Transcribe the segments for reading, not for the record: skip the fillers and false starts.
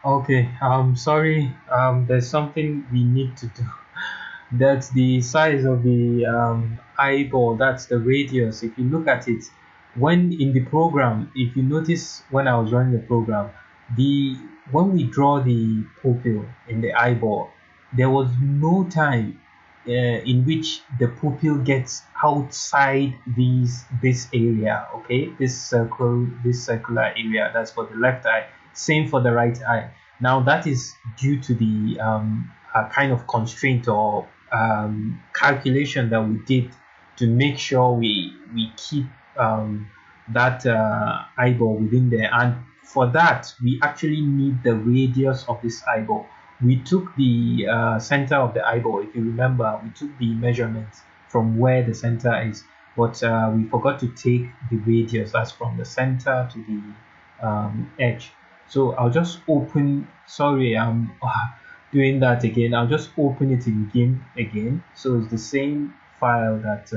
Okay, sorry, there's something we need to do. That's the size of the eyeball, that's the radius. If you look at it, when in the program, if you notice when I was running the program, the when we draw the pupil in the eyeball, there was no time in which the pupil gets outside this area, okay, this circular area, that's for the left eye, same for the right eye. Now that is due to the kind of constraint or calculation that we did to make sure we keep that eyeball within there, and for that we actually need the radius of this eyeball. We took the center of the eyeball, if you remember, we took the measurements from where the center is, but we forgot to take the radius, that's from the center to the edge. So I'll just open, sorry, I'm doing that again. I'll just open it in GIMP again. So it's the same file that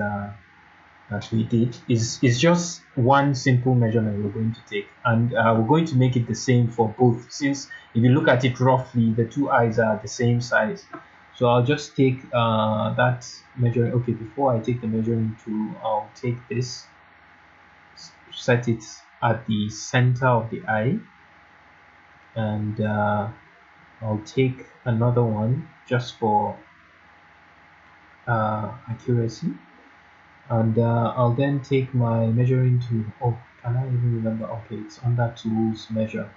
we did. It's just one simple measurement we're going to take, and we're going to make it the same for both, since if you look at it roughly, the two eyes are the same size. So I'll just take that measuring. Okay, before I take the measuring tool, I'll take this, set it at the center of the eye, and I'll take another one just for accuracy, and I'll then take my measuring tool. Oh, can I even remember? Okay, it's under tools, measure,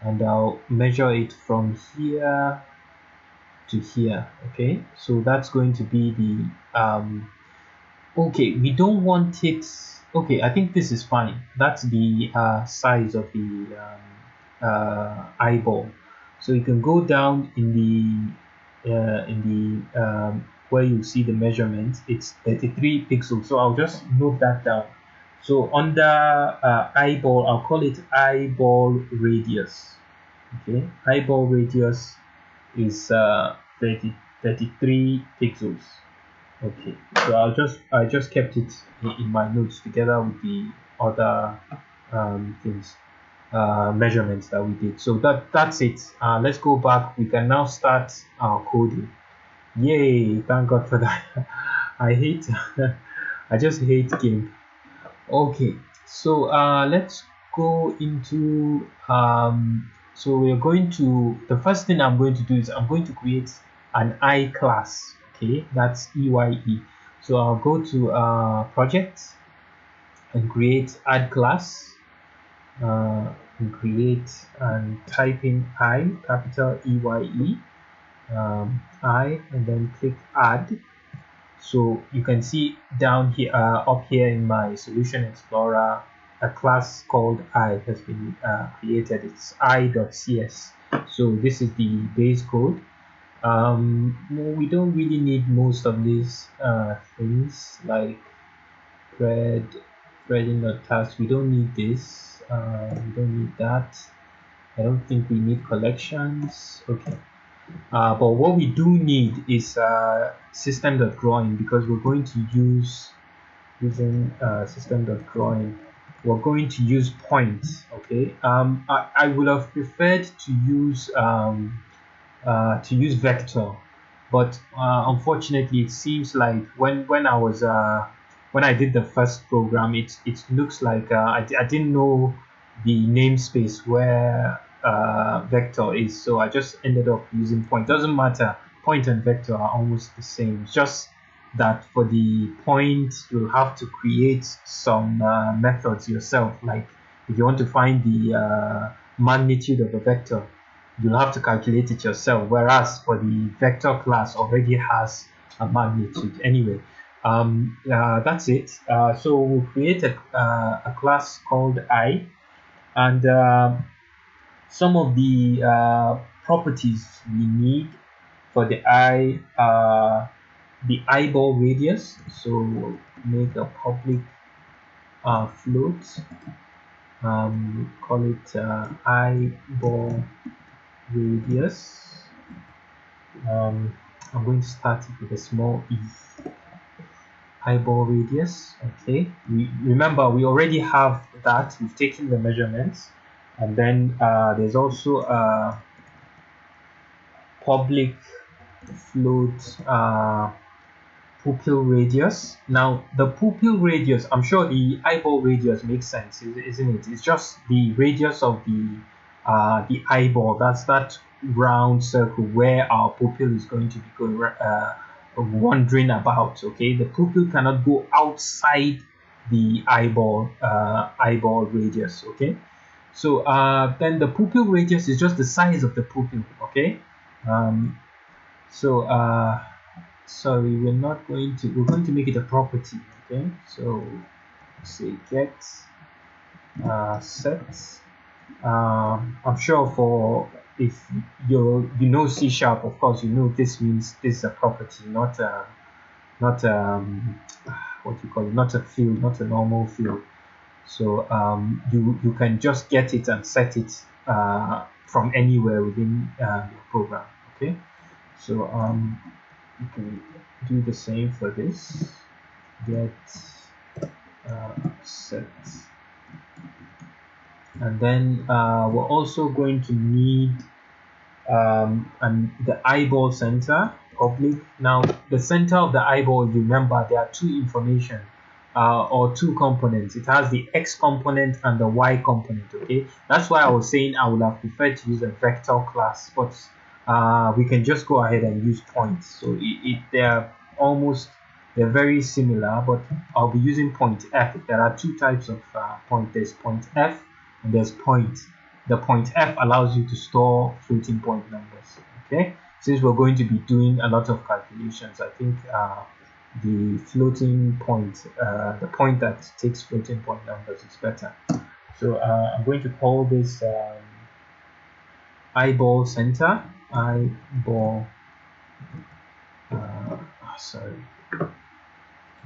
and I'll measure it from here to here. Okay, so that's going to be the okay, we don't want it. Okay, I think this is fine. That's the size of the eyeball. So you can go down in the where you see the measurement. It's 33 pixels. So I'll just note that down. So under eyeball, I'll call it eyeball radius. Okay, eyeball radius is 33 pixels. Okay, so I just kept it in my notes together with the other things, measurements that we did. So that's it. Let's go back. We can now start our coding. Yay! Thank God for that. I hate I just hate GIMP. Okay, so let's go into so we're going to, the first thing I'm going to do is I'm going to create an I class. Okay, that's EYE. So I'll go to project and create add class, and create and type in I, capital EYE, I, and then click add. So you can see down here, up here in my solution explorer, a class called I has been created. It's I.cs. So this is the base code. We don't really need most of these things like threading or task. We don't need this. We don't need that. I don't think we need collections. Okay. But what we do need is system.drawing, because we're going to using system.drawing. We're going to use points. Okay. I would have preferred to use vector, but unfortunately, it seems like when I did the first program, it looks like I didn't know the namespace where vector is, so I just ended up using point. Doesn't matter, point and vector are almost the same. It's just that for the point, you'll have to create some methods yourself. Like if you want to find the magnitude of a vector, you'll have to calculate it yourself, whereas for the vector class already has a magnitude anyway. That's it. So we'll create a class called I, and some of the properties we need for the eye, the eyeball radius. So we'll make a public float, call it eyeball radius. I'm going to start it with a small e. Eyeball radius. Okay, remember we already have that. We've taken the measurements, and then there's also public float pupil radius. Now the pupil radius, I'm sure the eyeball radius makes sense, isn't it? It's just the radius of the eyeball. That's that round circle where our pupil is going to be going wandering about. Okay, the pupil cannot go outside the eyeball radius. Okay, so then the pupil radius is just the size of the pupil. Okay, um, so sorry, we're going to make it a property. Okay, so say get set. I'm sure for if you know C sharp, of course you know this means this is a property, not what you call it, not a field, not a normal field. So you can just get it and set it from anywhere within your program. Okay, so you can do the same for this. Get set, and then we're also going to need and the eyeball center public. Now the center of the eyeball, you remember there are two information or two components. It has the x component and the y component. Okay, that's why I was saying I would have preferred to use a vector class, but we can just go ahead and use points. So they're very similar, but I'll be using point f. There are two types of point. There's point f and there's point. The point f allows you to store floating point numbers. Okay, since we're going to be doing a lot of calculations, I think the floating point, the point that takes floating point numbers is better. So I'm going to call this eyeball center. Eyeball sorry,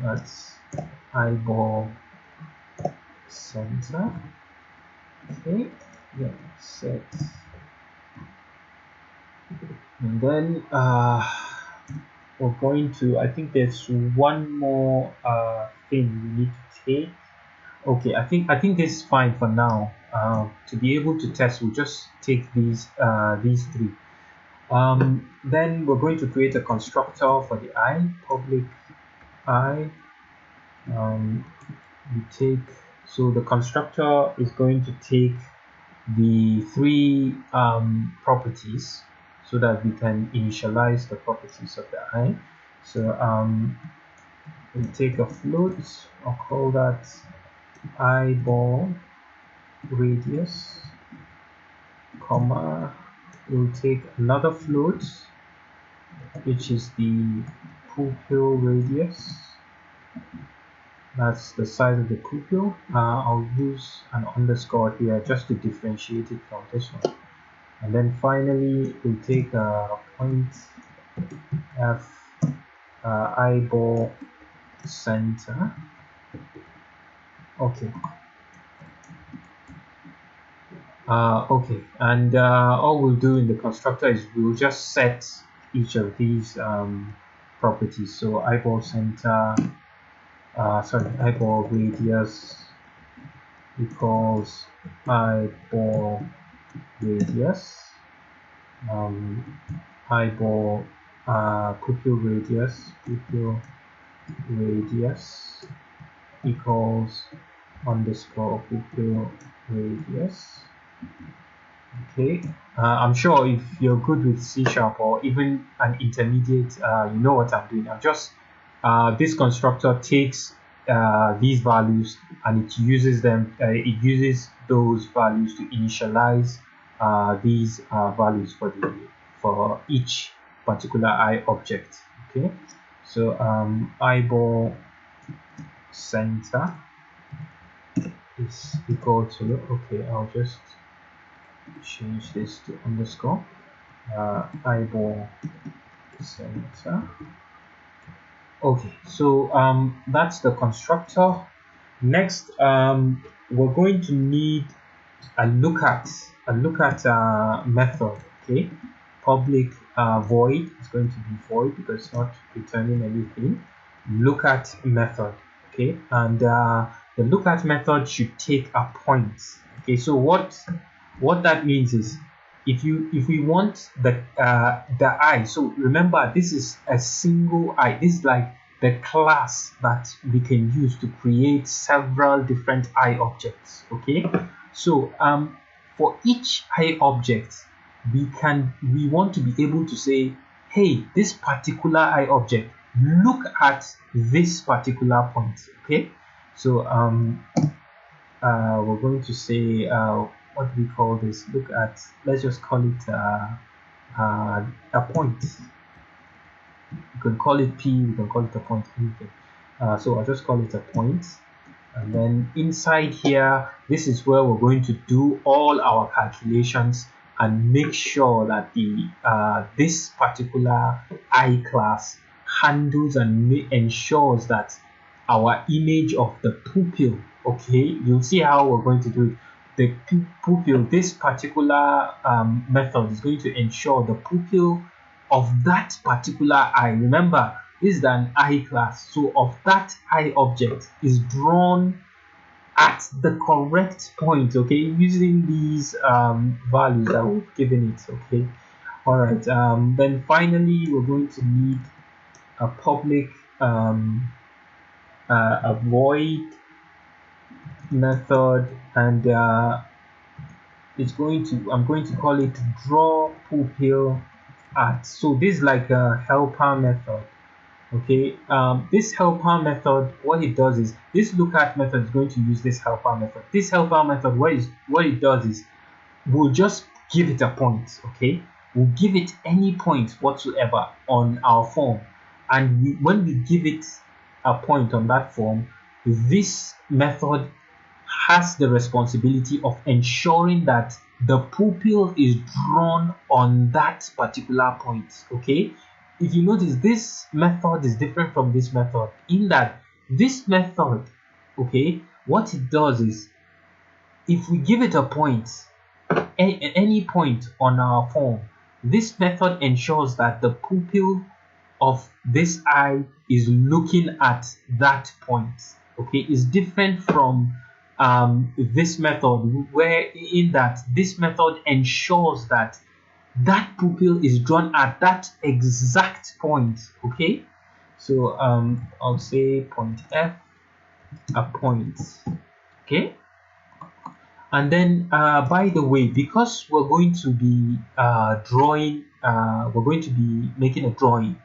that's eyeball center. Okay, yeah, set. And then we're going to, I think there's one more thing we need to take. Okay, I think this is fine for now. To be able to test, we'll just take these three. Then we're going to create a constructor for the eye, public eye. We take, so the constructor is going to take the three properties so that we can initialize the properties of the eye. So we'll take a float. I'll call that eyeball radius, comma. We'll take another float, which is the pupil radius. That's the size of the pupil. I'll use an underscore here just to differentiate it from this one. And then finally, we'll take a point f eyeball center. Okay. Okay, and all we'll do in the constructor is we'll just set each of these properties. So eyeball center, eyeball radius equals eyeball radius, eyeball pupil radius equals underscore pupil radius. Okay, I'm sure if you're good with C# or even an intermediate, you know what I'm doing. I'm just this constructor takes these values and it uses them. It uses those values to initialize these values for each particular eye object. Okay, so eyeball center is equal to, okay, I'll just change this to underscore eyeball center. Okay, so that's the constructor. Next, we're going to need a lookat method. Okay, public void is going to be void because it's not returning anything. Lookat method. Okay, and the lookat method should take a point. Okay, so what that means is if we want the eye, so remember this is a single eye. This is like the class that we can use to create several different eye objects. Okay, so for each eye object, we want to be able to say, hey, this particular eye object, look at this particular point. Okay, so we're going to say, what do we call this? Look at, let's just call it a point. You can call it P, you can call it a point, anything. So I'll just call it a point. And then inside here, this is where we're going to do all our calculations and make sure that the this particular eye class handles and ensures that our image of the pupil, okay, you'll see how we're going to do it. The pupil, this particular method is going to ensure the pupil of that particular eye. Remember, this is an eye class, so of that eye object is drawn at the correct point, okay, using these values that we've given it. Okay, all right. Then finally, we're going to need a public a void method, and it's going to, I'm going to call it DrawPupil at. So this is like a helper method. Okay, this helper method, what it does is, this lookat method is going to use this helper method. This helper method, what it does is, we'll just give it a point. Okay, we'll give it any point whatsoever on our form, and when we give it a point on that form, this method has the responsibility of ensuring that the pupil is drawn on that particular point. Okay, if you notice, this method is different from this method in that this method, okay, what it does is, if we give it a point, any point on our form, this method ensures that the pupil of this eye is looking at that point. Okay, it's different from this method, where in that this method ensures that that pupil is drawn at that exact point. Okay, so I'll say point F, a point. Okay, and then by the way, because we're going to be drawing, we're going to be making a drawing,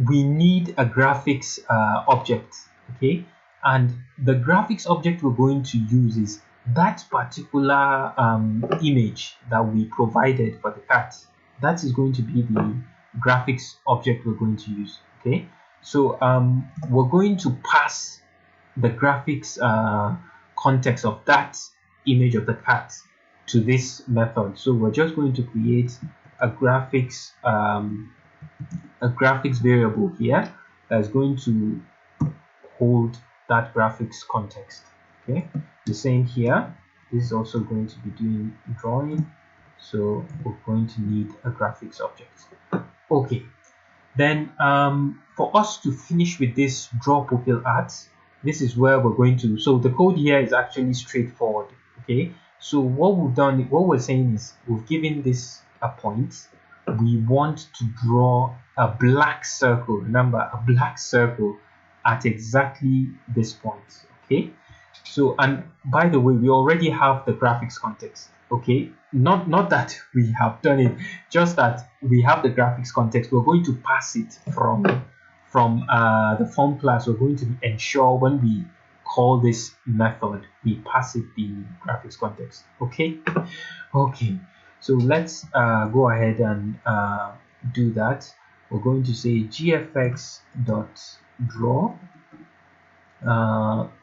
we need a graphics object. Okay, and the graphics object we're going to use is that particular image that we provided for the cat. That is going to be the graphics object we're going to use. Okay, so we're going to pass the graphics context of that image of the cat to this method. So we're just going to create a graphics variable here that's going to hold that graphics context. Okay, the same here. This is also going to be doing drawing, so we're going to need a graphics object. Okay, then for us to finish with this DrawPupil art, this is where we're going to, so the code here is actually straightforward. Okay, so what we're saying is, we've given this a point, we want to draw a black circle. Remember, a black circle at exactly this point. Okay, so, and by the way, we already have the graphics context. Okay, not that we have done it, just that we have the graphics context. We're going to pass it from the form class. We're going to ensure when we call this method, we pass it the graphics context. Okay, so let's go ahead and do that. We're going to say gfx.draw.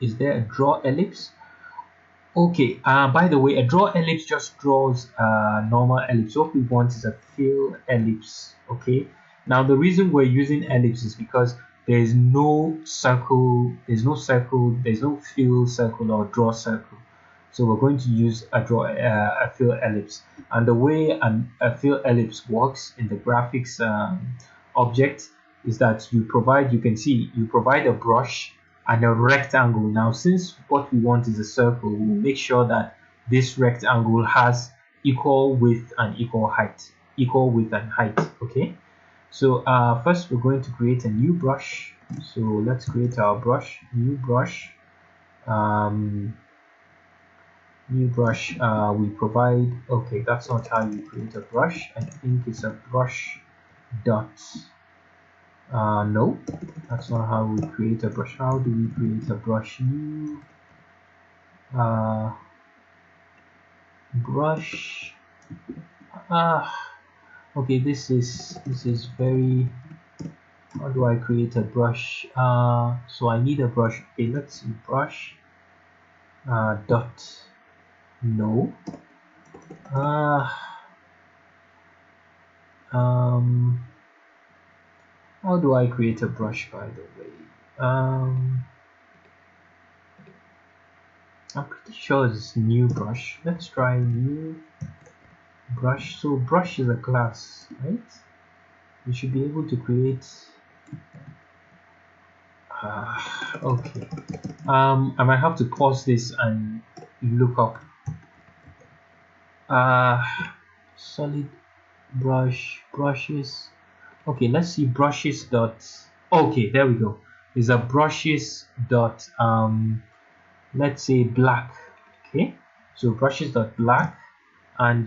Is there a draw ellipse? Okay, by the way, a draw ellipse just draws a normal ellipse. What we want is a fill ellipse. Okay, now the reason we're using ellipse is because there's no circle, there's no fill circle or draw circle. So we're going to use a fill ellipse. And the way a fill ellipse works in the graphics object is that you provide a brush and a rectangle. Now, since what we want is a circle, we'll make sure that this rectangle has equal width and equal height, equal width and height. Okay, so first we're going to create a new brush. So let's create our brush, new brush. New brush. We provide, okay, that's not how you create a brush. I think it's a brush dot. No, that's not how we create a brush. How do we create a brush? New brush. Okay, this is very, how do I create a brush? So I need a brush. Okay, let's see, brush dot. No. How do I create a brush, by the way? I'm pretty sure it's new brush. Let's try new brush. So brush is a class, right? We should be able to create okay. I might have to pause this and look up solid brush, brushes. Okay, let's see, brushes dot. Okay, there we go. Is a brushes dot let's say black. Okay, so brushes dot black, and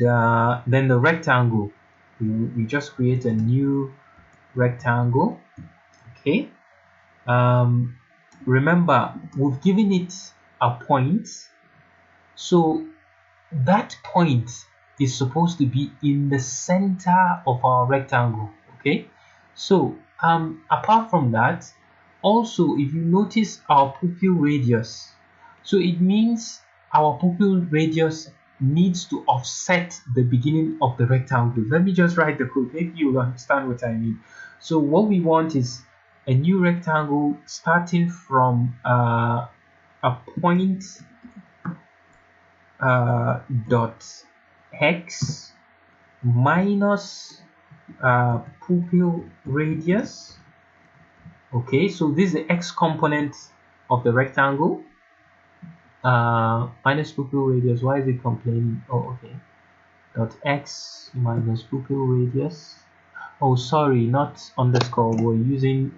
then the rectangle, we just create a new rectangle. Okay, remember we've given it a point, so that point is supposed to be in the center of our rectangle. Okay, so apart from that, also if you notice our pupil radius, so it means our pupil radius needs to offset the beginning of the rectangle. Let me just write the code, maybe you'll understand what I mean. So what we want is a new rectangle starting from a point dot x minus pupil radius. Okay, so this is the x component of the rectangle, minus pupil radius. Why is it complaining? Oh, okay, dot x minus pupil radius. Oh, sorry, not underscore. We're using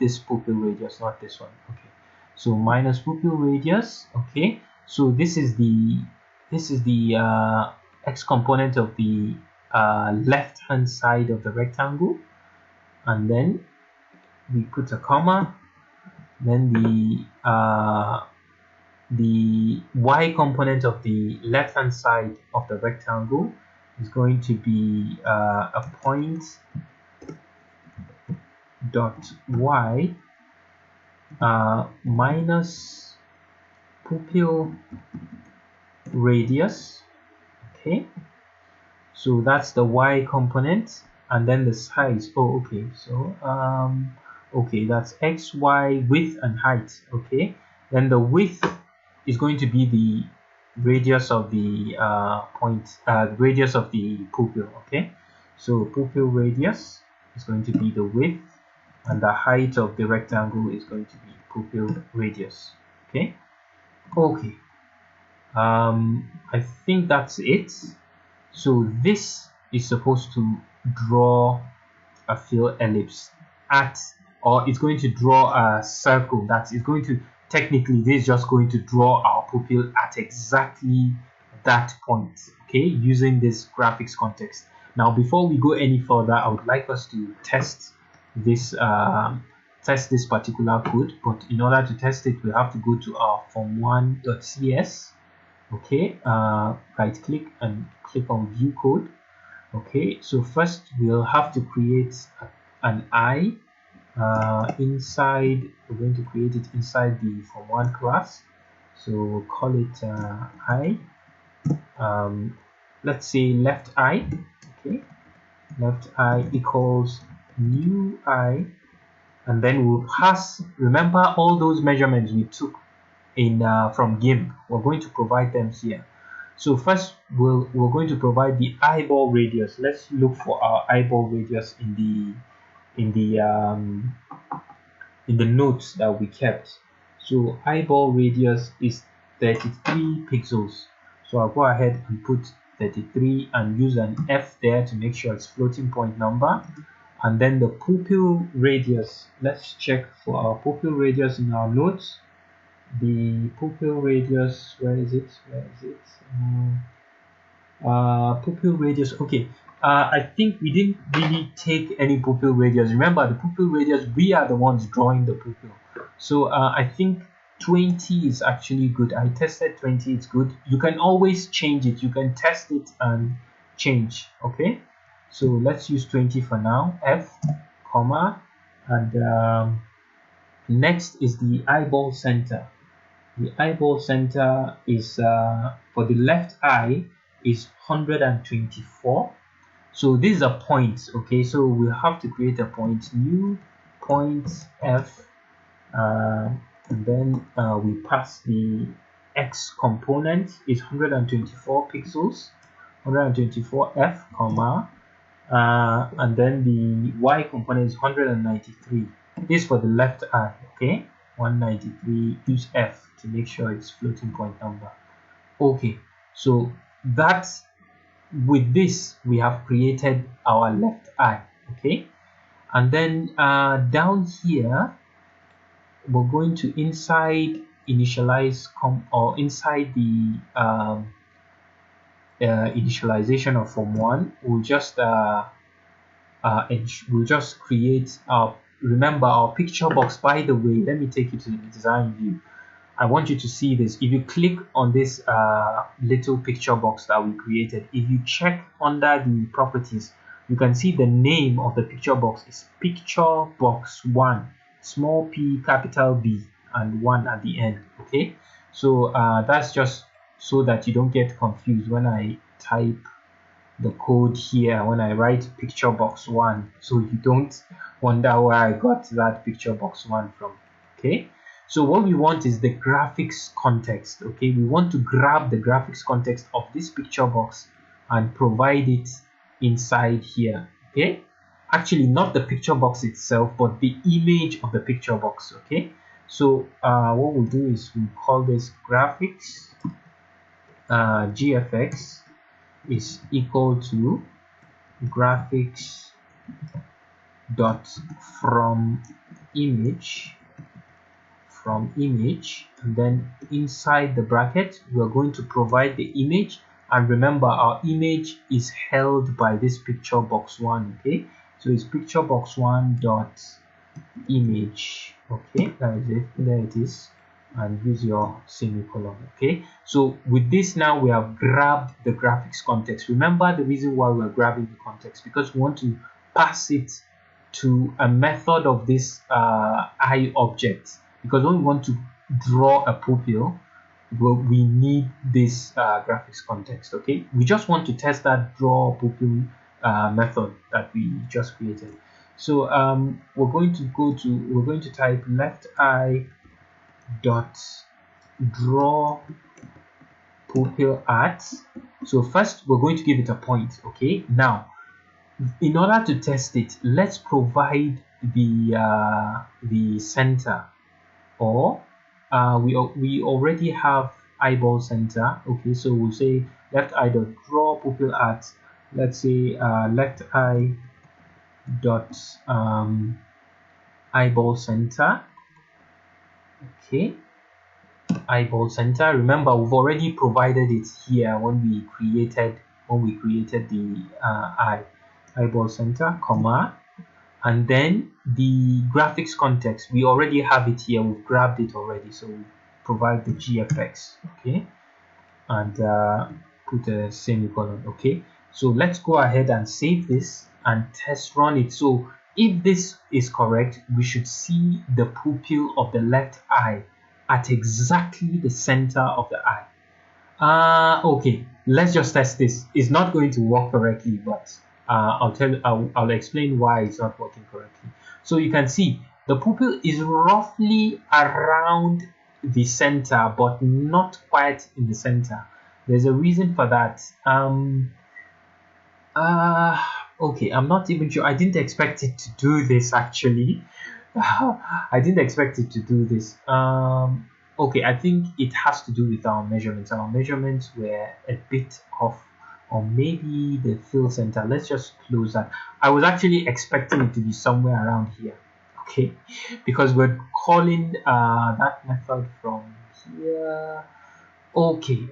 this pupil radius, not this one. Okay, so minus pupil radius. Okay, so this is the x component of the left hand side of the rectangle, and then we put a comma. Then the y component of the left hand side of the rectangle is going to be a point dot y minus pupil radius. Okay, so that's the y component, and then the size. Oh, okay, so okay, that's x, y, width and height. Okay, then the width is going to be the radius of the radius of the pupil. Okay, so pupil radius is going to be the width, and the height of the rectangle is going to be pupil radius. Okay, okay, I think that's it. So this is supposed to draw a fill ellipse at, or it's going to draw a circle that is going to, technically this is just going to draw our pupil at exactly that point. Okay, using this graphics context. Now before we go any further, I would like us to test this particular code, but in order to test it we have to go to our form1.cs. okay, right click and click on view code. Okay, so first we'll have to create an I inside. We're going to create it inside the form1 class, so we'll call it I. Let's say left I. Okay, left I equals new I, and then we'll pass, remember all those measurements we took in from GIMP, we're going to provide them here. So first we're going to provide the eyeball radius. Let's look for our eyeball radius in the notes that we kept. So eyeball radius is 33 pixels. So I'll go ahead and put 33 and use an F there to make sure it's floating point number. And then the pupil radius, let's check for our pupil radius in our notes. The pupil radius, where is it? Pupil radius. Okay, I think we didn't really take any pupil radius. Remember, the pupil radius, we are the ones drawing the pupil. So I think 20 is actually good. I tested 20, it's good. You can always change it. You can test it and change. Okay, so let's use 20 for now. F, comma, and next is the eyeball center. The eyeball center is for the left eye is 124. So this is a point. Okay, so we'll have to create a point, new point F, and then we pass the X component is 124 pixels, 124 F, comma, and then the Y component is 193. This is for the left eye. Okay, 193, use F to make sure it's floating point number. Okay, so that's, with this we have created our left eye. Okay, and then down here we're going to inside initialize or inside the initialization of form 1, we'll just create our, remember our picture box. By the way, let me take you to the design view. I want you to see this. If you click on this little picture box that we created, if you check under the properties, you can see the name of the picture box is picture box 1, small p, capital B, and 1 at the end. Okay, so that's just so that you don't get confused when I type the code here, when I write picture box 1, so you don't wonder where I got that picture box 1 from. Okay, so what we want is the graphics context. Okay, we want to grab the graphics context of this picture box and provide it inside here. Okay, actually not the picture box itself, but the image of the picture box. Okay, so what we'll do is we'll call this graphics GFX is equal to graphics dot from image, and then inside the bracket we are going to provide the image. And remember, our image is held by this picture box 1. Okay, so it's picture box 1 dot image. Okay, that is it, there it is, and use your semicolon. Okay, so with this now we have grabbed the graphics context. Remember the reason why we're grabbing the context, because we want to pass it to a method of this eye object, because when we want to draw a pupil, we need this graphics context. Okay, we just want to test that DrawPupil method that we just created. So we're going to type left eye dot draw pupil at. So first we're going to give it a point. Okay, now in order to test it, let's provide the center, or we already have eyeball center. Okay, so we'll say left eye dot draw pupil at, let's say left eye dot eyeball center. Okay, eyeball center. Remember, we've already provided it here when we created the eyeball center, comma, and then the graphics context, we already have it here, we've grabbed it already, so we provide the GFX. Okay, and put a semicolon. Okay, so let's go ahead and save this and test run it. So if this is correct, we should see the pupil of the left eye at exactly the center of the eye. Okay, let's just test this. It's not going to work correctly, but I'll explain why it's not working correctly. So you can see the pupil is roughly around the center, but not quite in the center. There's a reason for that. Okay, I'm not even sure. I didn't expect it to do this actually. I didn't expect it to do this. Okay, I think it has to do with our measurements. Our measurements were a bit off or maybe the fill center. Let's just close that. I was actually expecting it to be somewhere around here, okay, because we're calling that method from here. Okay,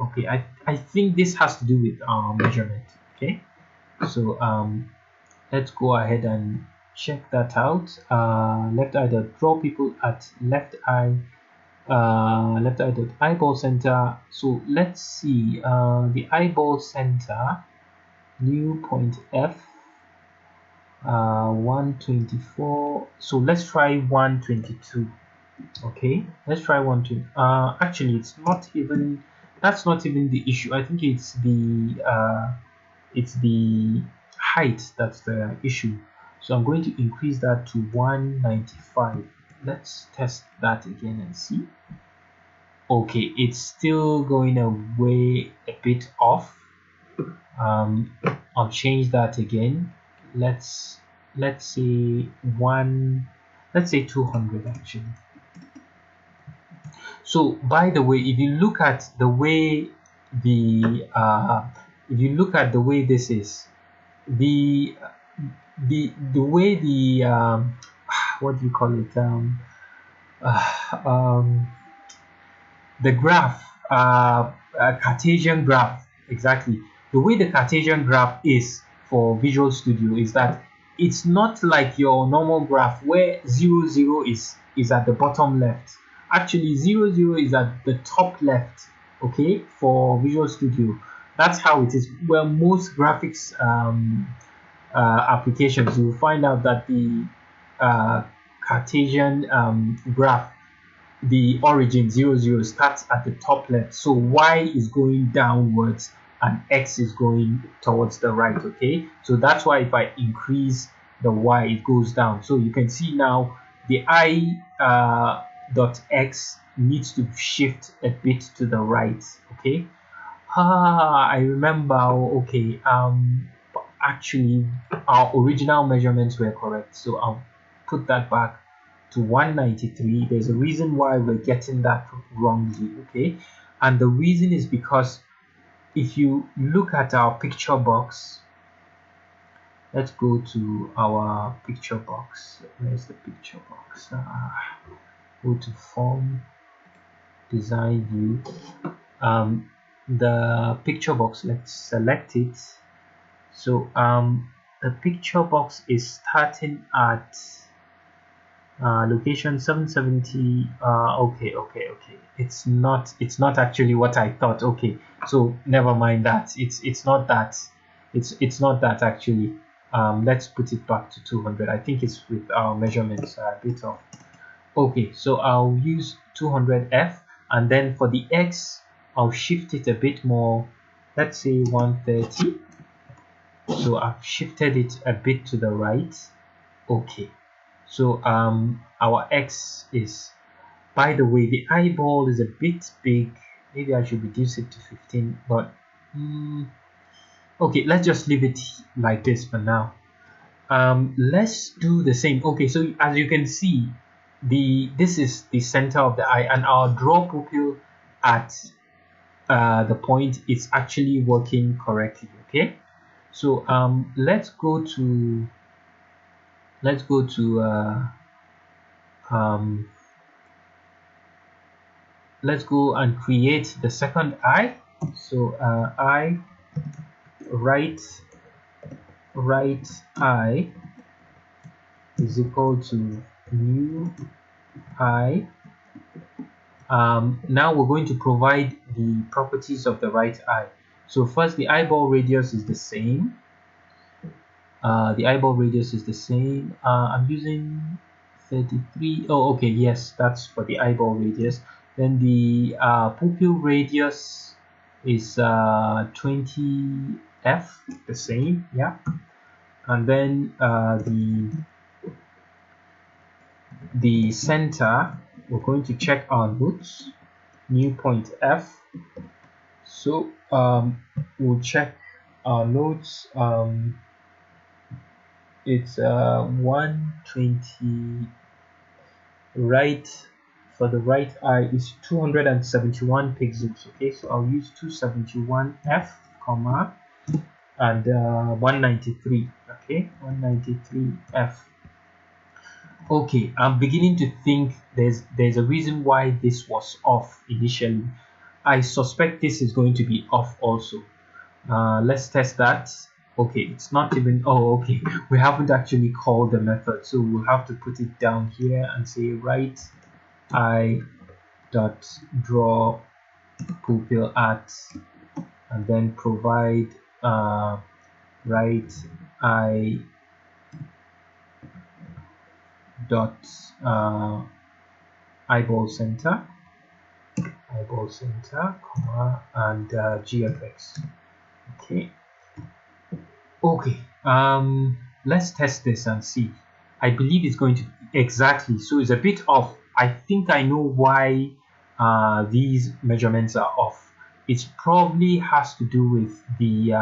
I think this has to do with our measurement. Okay, so let's go ahead and check that out. Left eye dot draw people at left eye dot eyeball center. So let's see, the eyeball center, new point F, 124. So let's try 122. Okay, let's try 120. Actually, it's not even, that's not even the issue. I think it's the height that's the issue. So I'm going to increase that to 195. Let's test that again and see. Okay, it's still going away a bit off. I'll change that again. Let's say 200 actually. So by the way, if you look at the way this is, the way the what do you call it, the graph, a Cartesian graph, exactly. The way the Cartesian graph is for Visual Studio is that it's not like your normal graph where 0, 0 is at the bottom left. Actually, 0, 0 is at the top left, okay, for Visual Studio. That's how it is. Well, most graphics applications, you will find out that the Cartesian graph, the origin 0, 0 starts at the top left. So y is going downwards and x is going towards the right, okay? So that's why if I increase the y, it goes down. So you can see now the I dot x needs to shift a bit to the right, okay? I remember, okay, actually our original measurements were correct, so I'll put that back to 193. There's a reason why we're getting that wrongly, okay? And the reason is because if you look at our picture box, let's go to our picture box. Where's the picture box? Go to form, design view, the picture box, let's select it. So the picture box is starting at location 770. Okay, it's not actually what I thought. Okay, so never mind that. It's not that. It's not that actually. Let's put it back to 200. I think it's with our measurements a bit off. Okay, so I'll use 200F, and then for the X I'll shift it a bit more. Let's say 130. So I've shifted it a bit to the right. Okay, so our X is, by the way, the eyeball is a bit big. Maybe I should reduce it to 15, but okay, let's just leave it like this for now. Let's do the same. Okay, so as you can see, this is the center of the eye, and our draw pupil at the point is actually working correctly. Okay, so let's go and create the second eye. So eye, right eye is equal to new eye. Now we're going to provide the properties of the right eye. So first, the eyeball radius is the same. I'm using 33. Oh, okay, yes, that's for the eyeball radius. Then the pupil radius is 20F, the same, yeah. And then the center, we're going to check our notes, new point F. So we'll check our notes. It's 120. Right, for the right eye is 271 pixels. Okay, so I'll use 271F, comma, and 193. Okay, 193F. Okay, I'm beginning to think there's a reason why this was off initially. I suspect this is going to be off also. Let's test that. Okay, it's not even, oh, okay, we haven't actually called the method, so we'll have to put it down here and say write I dot draw pupil at, and then provide write I dot eyeball center, comma, and gfx. Okay, let's test this and see. I believe it's going to exactly, so it's a bit off. I think I know why these measurements are off. It probably has to do with the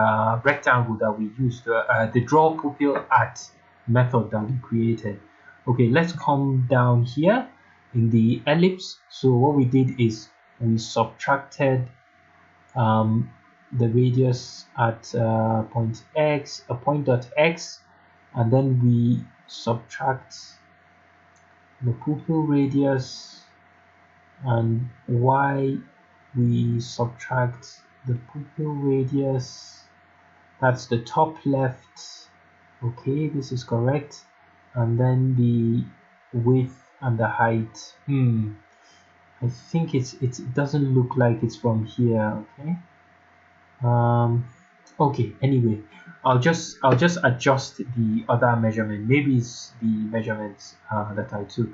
rectangle that we used, the draw pupil at method that we created. Okay, let's come down here in the ellipse. So what we did is we subtracted the radius at point x, a point dot x, and then we subtract the pupil radius, and y we subtract the pupil radius. That's the top left. Okay, this is correct. And then the width and the height. I think it doesn't look like it's from here. Okay. Okay, anyway, I'll just adjust the other measurement. Maybe it's the measurements that I took.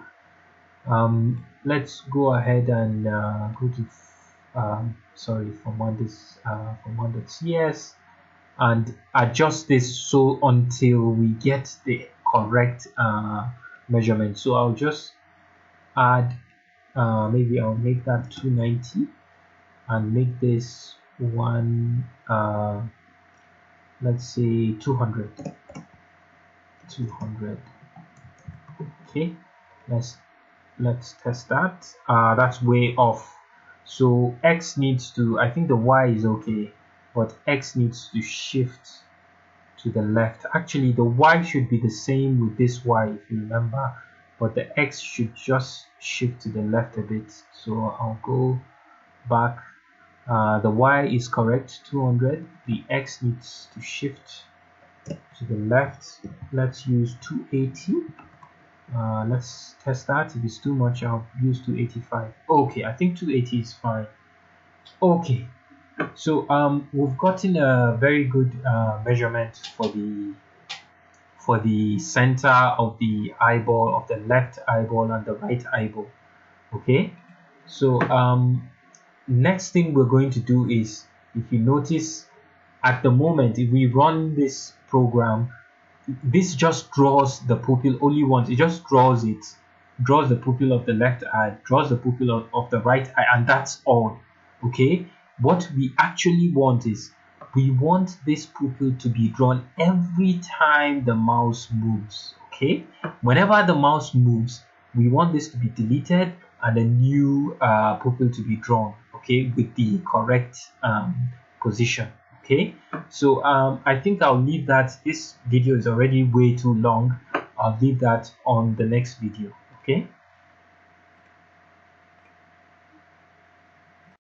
Let's go ahead and go to format.cs and adjust this so until we get the correct measurement. So I'll just add, maybe I'll make that 290 and make this one, let's say 200. Okay, let's test that. That's way off. So x needs to, I think the y is okay, but x needs to shift to the left. Actually, the y should be the same with this y, if you remember, but the x should just shift to the left a bit. So I'll go back. The y is correct, 200. The x needs to shift to the left. Let's use 280. Let's test that. If it's too much, I'll use 285. Okay, I think 280 is fine. Okay, so we've gotten a very good measurement for the center of the eyeball, of the left eyeball and the right eyeball. Okay, so next thing we're going to do is, if you notice, at the moment, if we run this program, this just draws the pupil only once. It just draws the pupil of the left eye, draws the pupil of the right eye, and that's all. Okay, what we actually want is, we want this pupil to be drawn every time the mouse moves. Okay, whenever the mouse moves, we want this to be deleted and a new pupil to be drawn, okay, with the correct position. Okay, so I think I'll leave that. This video is already way too long. I'll leave that on the next video. Okay.